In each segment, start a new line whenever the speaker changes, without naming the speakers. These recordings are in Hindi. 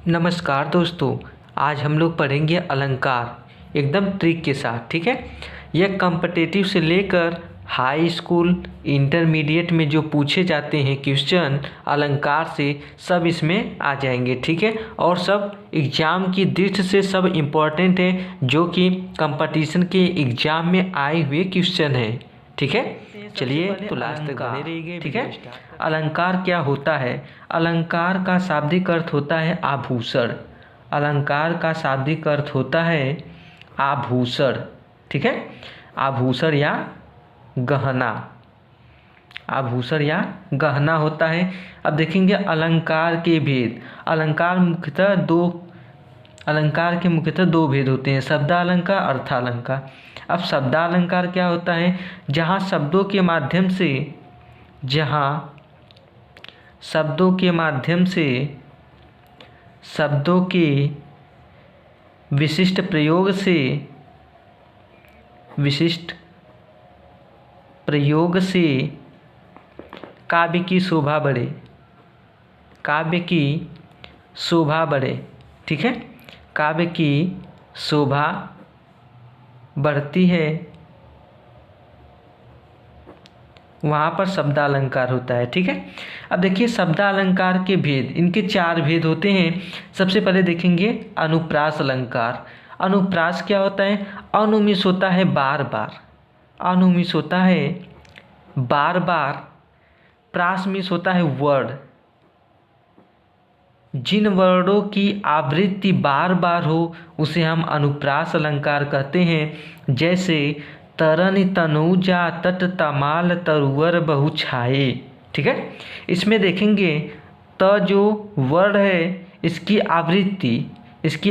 नमस्कार दोस्तों। आज हम लोग पढ़ेंगे अलंकार एकदम ट्रिक के साथ। ठीक है, यह कॉम्पिटिटिव से लेकर हाई स्कूल इंटरमीडिएट में जो पूछे जाते हैं क्वेश्चन अलंकार से, सब इसमें आ जाएंगे। ठीक है, और सब एग्ज़ाम की दृष्टि से सब इम्पोर्टेंट है, जो कि कंपटीशन के एग्ज़ाम में आए हुए क्वेश्चन हैं। ठीक है, चलिए तो लास्ट तक बने रहिए। ठीक है, अलंकार क्या होता है? अलंकार का शाब्दिक अर्थ होता है आभूषण। अलंकार का शाब्दिक अर्थ होता है आभूषण। ठीक है, आभूषण या गहना। आभूषण या गहना होता है। अब देखेंगे अलंकार के भेद। अलंकार के मुख्यतः दो भेद होते हैं, शब्दालंकार, अर्थालंकार। अब शब्दालंकार क्या होता है? जहाँ शब्दों के विशिष्ट प्रयोग से काव्य की शोभा बढ़े। ठीक है, काव्य की शोभा बढ़ती है, वहाँ पर शब्दालंकार होता है। ठीक है, अब देखिए शब्दालंकार के भेद, इनके चार भेद होते हैं। सबसे पहले देखेंगे अनुप्रास अलंकार। अनुप्रास क्या होता है? अनुमिस होता है बार बार, अनुमिस होता है बार बार, प्रास मिस होता है वर्ड। जिन वर्डों की आवृत्ति बार बार हो उसे हम अनुप्रास अलंकार कहते हैं। जैसे तरन तनुजा तट तमाल तरुवर बहु छाए। ठीक है, इसमें देखेंगे त जो वर्ड है इसकी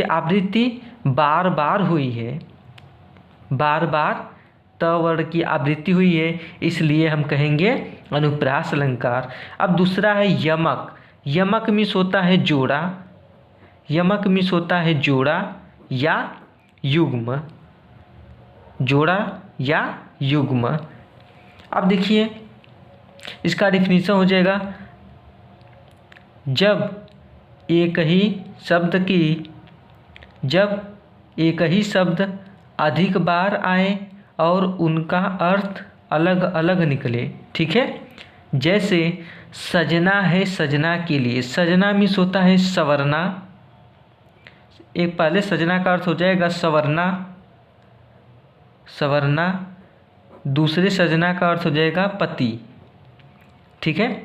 आवृत्ति बार बार हुई है, बार बार त वर्ड की आवृत्ति हुई है, इसलिए हम कहेंगे अनुप्रास अलंकार। अब दूसरा है यमक। यमक मिस होता है जोड़ा, यमक मिस होता है जोड़ा या युग्म, जोड़ा या युग्म। अब देखिए इसका डिफिनीशन हो जाएगा, जब एक ही शब्द अधिक बार आए और उनका अर्थ अलग अलग निकले। ठीक है, जैसे सजना है सजना के लिए, सजना मिस होता है सवरना। एक पहले सजना का अर्थ हो जाएगा सवरना, दूसरे सजना का अर्थ हो जाएगा पति। ठीक है,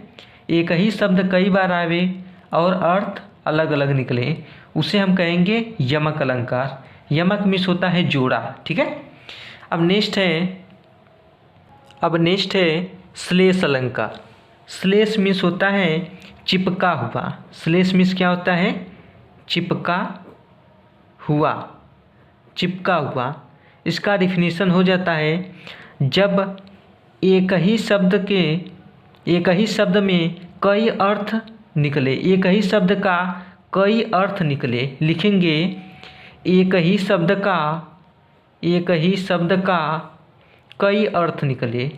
एक ही शब्द कई बार आवे और अर्थ अलग अलग निकले, उसे हम कहेंगे यमक अलंकार। यमक मिस होता है जोड़ा। ठीक है, अब नेक्स्ट है श्लेष अलंकार। श्लेष मिस होता है चिपका हुआ। श्लेष मिस क्या होता है? चिपका हुआ। इसका डिफिनीशन हो जाता है, जब एक ही शब्द में कई अर्थ निकले, एक ही शब्द का कई अर्थ निकले। लिखेंगे एक ही शब्द का कई अर्थ निकले,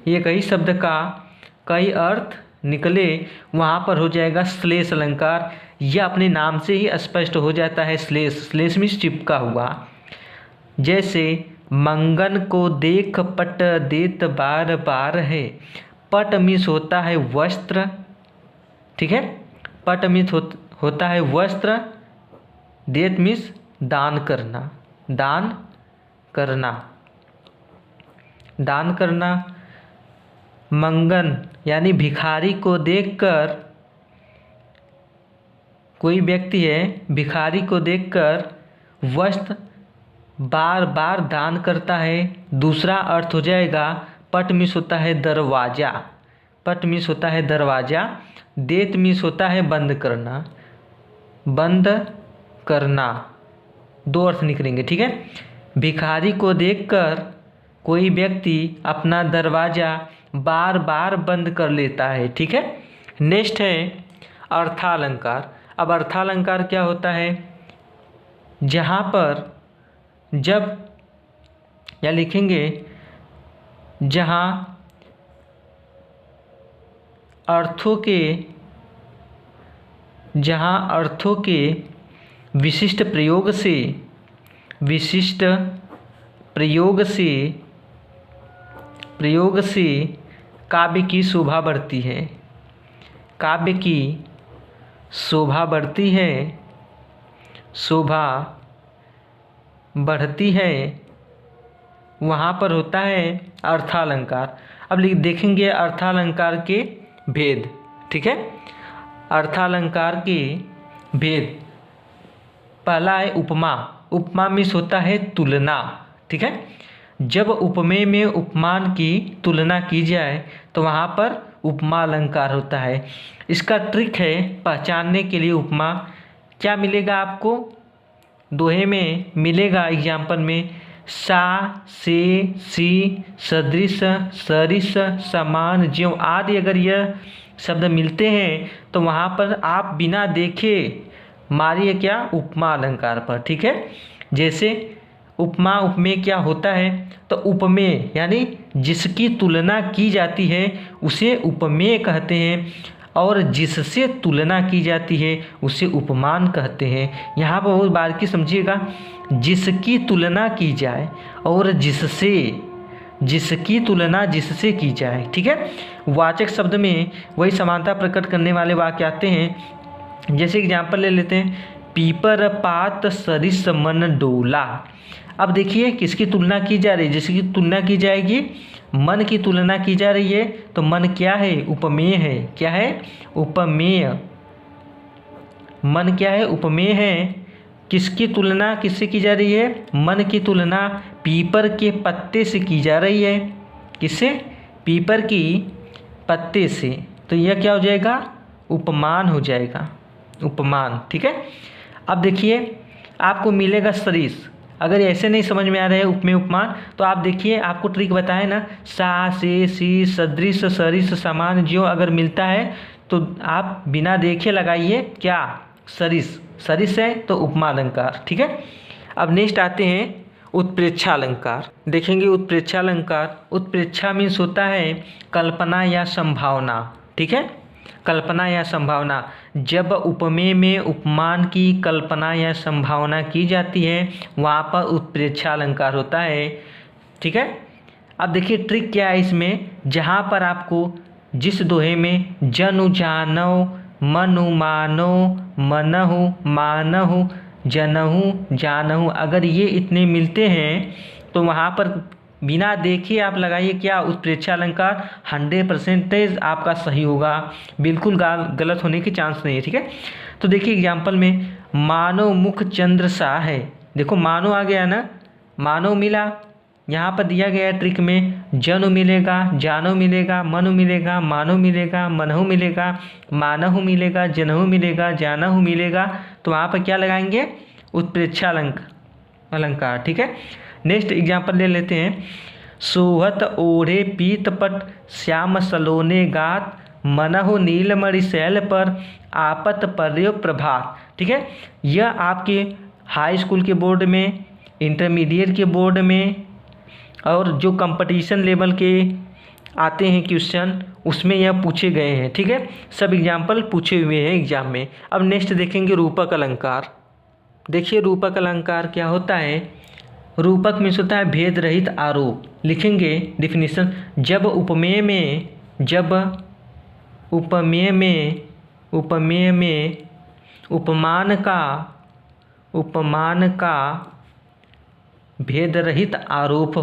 एक ही शब्द का कई अर्थ निकले, वहाँ पर हो जाएगा श्लेष अलंकार। यह अपने नाम से ही स्पष्ट हो जाता है। श्लेष मीन्स चिपका हुआ। जैसे मंगन को देख पट देत बार बार है। पट मीन्स होता है वस्त्र। ठीक है, पट मीन्स होता है वस्त्र, देत मीन्स दान करना। मंगन यानी भिखारी को देखकर, कोई व्यक्ति है भिखारी को देखकर वस्त्र बार बार दान करता है। दूसरा अर्थ हो जाएगा पट मिस होता है दरवाजा, देत मिस होता है बंद करना। दो अर्थ निकलेंगे। ठीक है, भिखारी को देखकर कोई व्यक्ति अपना दरवाज़ा बार बार बंद कर लेता है। ठीक है, नेक्स्ट है अर्थालंकार। अब अर्थालंकार क्या होता है? जहाँ पर लिखेंगे जहाँ अर्थों के विशिष्ट प्रयोग से काव्य की शोभा बढ़ती है। काव्य की शोभा बढ़ती है, वहाँ पर होता है अर्थालंकार। अब देखेंगे अर्थालंकार के भेद। ठीक है, अर्थालंकार के भेद। पहला है उपमा। उपमा मीन्स होता है तुलना। ठीक है, जब उपमेय में उपमान की तुलना की जाए तो वहाँ पर उपमा अलंकार होता है। इसका ट्रिक है पहचानने के लिए। उपमा क्या मिलेगा आपको? दोहे में मिलेगा एग्जाम्पल में सा, से, सी, सदृश, सरिस, समान, ज्यों आदि अगर यह शब्द मिलते हैं तो वहाँ पर आप बिना देखे मारिए क्या? उपमा अलंकार पर। ठीक है, जैसे उपमा उपमेय क्या होता है? तो उपमेय यानी जिसकी तुलना की जाती है उसे उपमेय कहते हैं, और जिससे तुलना की जाती है उसे उपमान कहते हैं। यहाँ पर बहुत बारीकी समझिएगा, जिसकी तुलना की जाए और जिसकी तुलना जिससे की जाए। ठीक है, वाचक शब्द में वही समानता प्रकट करने वाले वाक्य आते हैं। जैसे एग्जाम्पल ले लेते हैं, पीपर पात सरिस मन डोला। अब देखिए किसकी तुलना की जा रही है? जिसकी तुलना की जाएगी, मन की तुलना की जा रही है, तो मन क्या है? उपमेय है। क्या है? उपमेय। मन क्या है? उपमेय है। किसकी तुलना किससे की जा रही है? मन की तुलना पीपर के पत्ते से की जा रही है। किससे? पीपर की पत्ते से। तो यह क्या हो जाएगा? उपमान हो जाएगा, उपमान। ठीक है, अब देखिए आपको मिलेगा सरिस। अगर ऐसे नहीं समझ में आ रहा है उपमेय उपमान, तो आप देखिए आपको ट्रिक बताए ना, सा, से, सी, सदृश, सरिस, समान, ज्यों अगर मिलता है तो आप बिना देखे लगाइए क्या? सरिस। सरिस है तो उपमा अलंकार। ठीक है, अब नेक्स्ट आते हैं उत्प्रेक्षा अलंकार। देखेंगे उत्प्रेक्षा अलंकार। उत्प्रेक्षा मीन्स होता है कल्पना या संभावना। ठीक है, कल्पना या संभावना। जब उपमेय में उपमान की कल्पना या संभावना की जाती है वहाँ पर उत्प्रेक्षा अलंकार होता है। ठीक है, अब देखिए ट्रिक क्या है इसमें। जहाँ पर आपको जिस दोहे में जनु जानौ, मनु मानो, मनहु मानहु, जनहु जानहु, अगर ये इतने मिलते हैं तो वहाँ पर बिना देखे आप लगाइए क्या? उत्प्रेक्षा अलंकार। 100% आपका सही होगा, बिल्कुल गलत होने की चांस नहीं है। ठीक है, तो देखिए एग्जाम्पल में मानो मुख चंद्र सा है। देखो मानो आ गया ना, मानो मिला। यहाँ पर दिया गया ट्रिक में जनु मिलेगा, जानो मिलेगा, मनु मिलेगा, मानो मिलेगा, मनहु मिलेगा, मानहु मिलेगा, जनहु मिलेगा, जानहु मिलेगा। तो वहाँ पर क्या लगाएंगे? उत्प्रेक्षा अलंकार। ठीक है, नेक्स्ट एग्जाम्पल ले लेते हैं। सोहत ओढ़े पीतपट श्याम सलोने गात, मनहु नीलमणि शैल पर आपत पर्यो प्रभात। ठीक है, यह आपके हाई स्कूल के बोर्ड में, इंटरमीडिएट के बोर्ड में और जो कंपटीशन लेवल के आते हैं क्वेश्चन उसमें यह पूछे गए हैं। ठीक है, सब एग्जाम्पल पूछे हुए हैं एग्जाम में। अब नेक्स्ट देखेंगे रूपक अलंकार। देखिए रूपक अलंकार क्या होता है? रूपक मीन्स होता है भेद रहित आरोप। लिखेंगे डिफिनीशन। जब उपमेय में उपमान का भेद रहित आरोप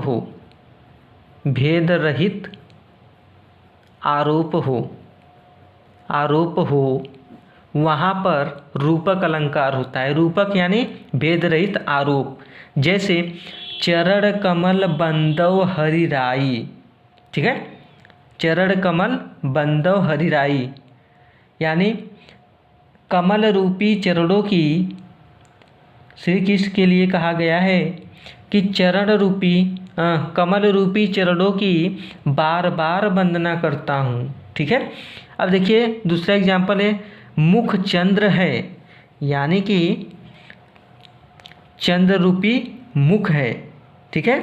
हो वहाँ पर रूपक अलंकार होता है। रूपक यानी भेद रहित आरोप। जैसे चरण कमल बंदव हरिराई। ठीक है, चरण कमल बंदव हरिराई यानी कमल रूपी चरणों की श्री कृष्ण के लिए कहा गया है कि कमल रूपी चरणों की बार बार वंदना करता हूँ। ठीक है, अब देखिए दूसरा एग्जाम्पल है मुख चंद्र है, यानी कि चंद्र रूपी मुख है। ठीक है,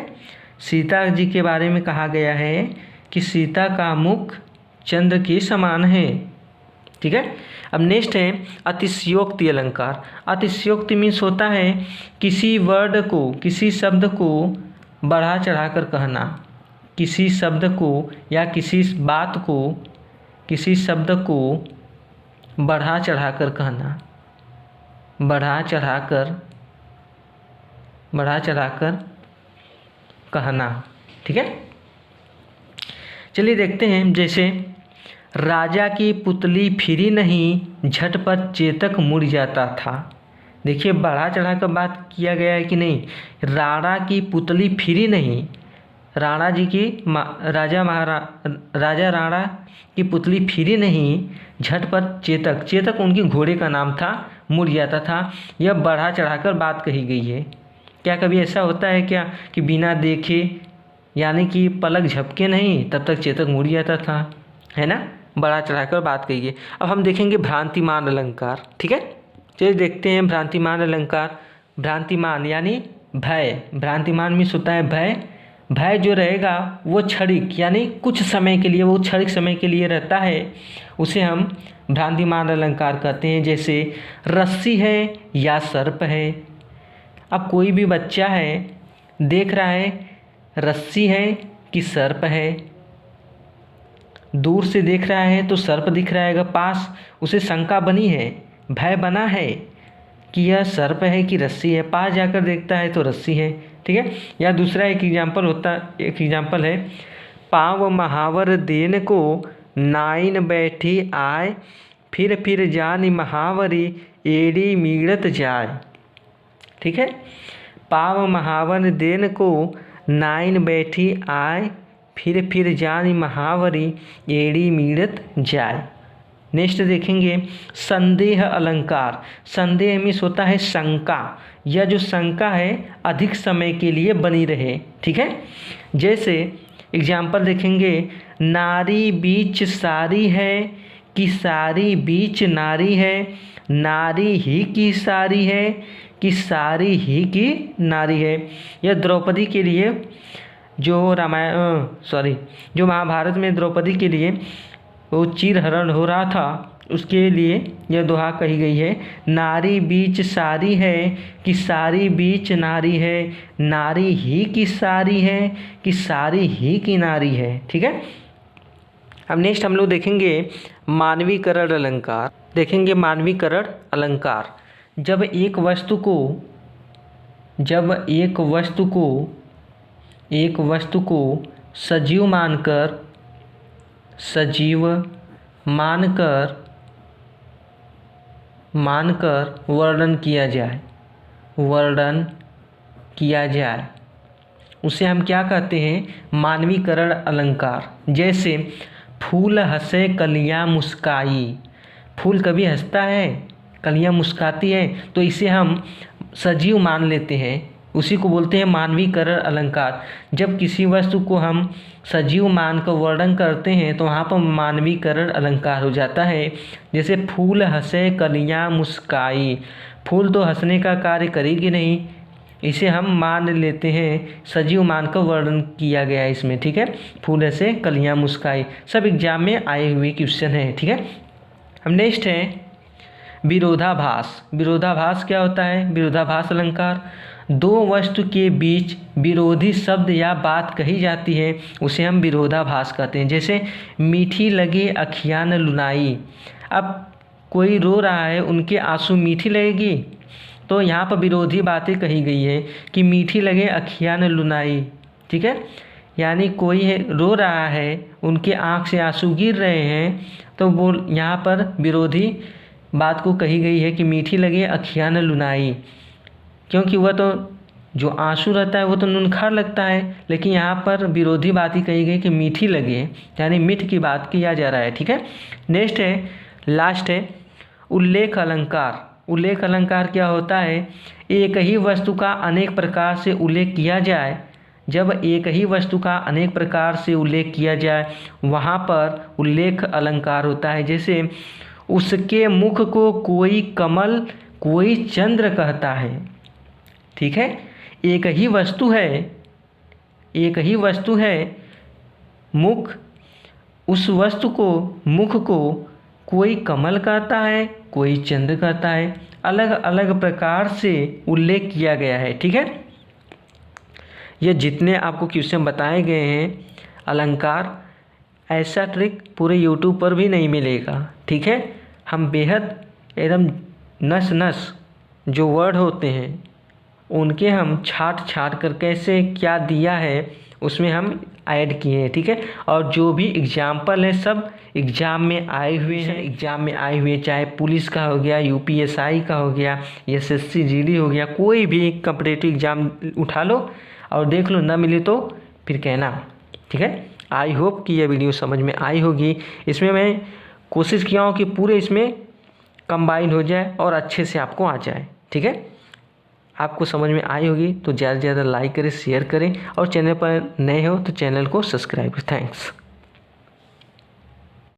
सीता जी के बारे में कहा गया है कि सीता का मुख चंद्र के समान है। ठीक है। अब नेक्स्ट है अतिशयोक्ति अलंकार। अतिशयोक्ति मीन्स होता है किसी वर्ड को, किसी शब्द को बढ़ा चढ़ाकर कहना, किसी शब्द को या किसी बात को, किसी शब्द को बढ़ा चढ़ाकर कहना, बढ़ा चढ़ाकर कहना। ठीक है। चलिए देखते हैं, जैसे राजा की पुतली फिरी नहीं, झटपट चेतक मुड़ जाता था। देखिए बढ़ा चढ़ा कर बात किया गया है कि नहीं। राणा की पुतली फिरी नहीं, राणा जी की राजा राणा की पुतली फिरी नहीं, झटपट चेतक, चेतक उनकी घोड़े का नाम था, मुड़ जाता था। यह बढ़ा चढ़ाकर बात कही गई है। क्या कभी ऐसा होता है क्या कि बिना देखे यानी कि पलक झपके नहीं तब तक चेतक मुड़ जाता था, है ना। बढ़ा चढ़ाकर बात कही गई। अब हम देखेंगे भ्रांतिमान अलंकार। ठीक है। चलिए देखते हैं भ्रांतिमान अलंकार। भ्रांतिमान यानी भय, भ्रांतिमान मीन्स होता है भय। भय जो रहेगा वो क्षणिक यानी कुछ समय के लिए, वो क्षणिक समय के लिए रहता है, उसे हम भ्रांतिमान अलंकार कहते हैं। जैसे रस्सी है या सर्प है। अब कोई भी बच्चा है, देख रहा है रस्सी है कि सर्प है। दूर से देख रहा है तो सर्प दिख रहा है, अगर पास उसे शंका बनी है, भय बना है कि यह सर्प है कि रस्सी है, पास जाकर देखता है तो रस्सी है। ठीक है। या दूसरा एक एग्जाम्पल है, पाँव महावर देन को नाइन बैठी आए, फिर जानी महावरी एड़ी मीड़त जाए। ठीक है। पाँव महावर देन को नाइन बैठी आए, फिर जानी महावरी एड़ी मीड़त जाए। नेक्स्ट देखेंगे संदेह अलंकार। संदेह मीन्स होता है शंका, यह जो शंका है अधिक समय के लिए बनी रहे। ठीक है। जैसे एग्जाम्पल देखेंगे, नारी बीच सारी है कि सारी बीच नारी है, नारी ही की सारी है कि सारी ही की नारी है। यह द्रौपदी के लिए जो जो महाभारत में द्रौपदी के लिए वो चीरहरण हो रहा था, उसके लिए यह दोहा कही गई है। नारी बीच सारी है कि सारी बीच नारी है, नारी ही की सारी है कि सारी ही की नारी है। ठीक है। अब नेक्स्ट हम लोग देखेंगे मानवीकरण अलंकार। देखेंगे मानवीकरण अलंकार। जब एक वस्तु को सजीव मानकर वर्णन किया जाए, उसे हम क्या कहते हैं, मानवीकरण अलंकार। जैसे फूल हंसे कलियां मुस्काई, फूल कभी हंसता है, कलियां मुस्काती है, तो इसे हम सजीव मान लेते हैं, उसी को बोलते हैं मानवीकरण अलंकार। जब किसी वस्तु को हम सजीव मानकर वर्णन करते हैं तो वहाँ पर मानवीकरण अलंकार हो जाता है। जैसे फूल हंसे कलियां मुस्काई, फूल तो हंसने का कार्य करेगी नहीं, इसे हम मान लेते हैं, सजीव मानकर वर्णन किया गया है इसमें। ठीक है। फूल हंसे कलियां मुस्काई, सब एग्जाम में आए हुए क्वेश्चन है। ठीक है। हम नेक्स्ट है विरोधाभास। विरोधाभास क्या होता है, विरोधाभास अलंकार। दो वस्तु के बीच विरोधी शब्द या बात कही जाती है, उसे हम विरोधाभास कहते हैं। जैसे मीठी लगे अखियाँ न लुनाई। अब कोई रो रहा है, उनके आंसू मीठी लगेगी, तो यहाँ पर विरोधी बातें कही गई है कि मीठी लगे अखियाँ न लुनाई। ठीक है। यानी कोई रो रहा है, उनके आँख से आंसू गिर रहे हैं, तो वो यहाँ पर विरोधी बात को कही गई है कि मीठी लगे अखियाँ न लुनाई, क्योंकि वह तो जो आंसू रहता है वो तो नूनखार लगता है, लेकिन यहाँ पर विरोधी बात ही कही गई कि मीठी लगे, यानी मीठ की बात किया जा रहा है। ठीक है। नेक्स्ट है, लास्ट है उल्लेख अलंकार। उल्लेख अलंकार क्या होता है, एक ही वस्तु का अनेक प्रकार से उल्लेख किया जाए। जब एक ही वस्तु का अनेक प्रकार से उल्लेख किया जाए वहाँ पर उल्लेख अलंकार होता है। जैसे उसके मुख को कोई कमल कोई चंद्र कहता है। ठीक है। एक ही वस्तु है, मुख उस वस्तु को, मुख को कोई कमल कहता है, कोई चंद्र कहता है, अलग अलग प्रकार से उल्लेख किया गया है। ठीक है, ये जितने आपको क्वेश्चन बताए गए हैं अलंकार, ऐसा ट्रिक पूरे यूट्यूब पर भी नहीं मिलेगा। ठीक है, हम बेहद एकदम नस नस जो वर्ड होते हैं उनके हम छाट छाट कर कैसे क्या दिया है उसमें हम ऐड किए हैं। ठीक है, और जो भी एग्जाम्पल है सब एग्ज़ाम में आए हुए हैं, एग्ज़ाम में आए हुए, चाहे पुलिस का हो गया, यूपीएसआई का हो गया, एसएससी जीडी हो गया, कोई भी कॉम्पिटिटिव एग्ज़ाम उठा लो और देख लो, ना मिले तो फिर कहना। ठीक है, आई होप कि यह वीडियो समझ में आई होगी। इसमें मैं कोशिश किया हूँ कि पूरे इसमें कंबाइन हो जाए और अच्छे से आपको आ जाए। ठीक है, आपको समझ में आई होगी तो ज़्यादा से ज़्यादा लाइक करें, शेयर करें और चैनल पर नए हो तो चैनल को सब्सक्राइब करें। थैंक्स।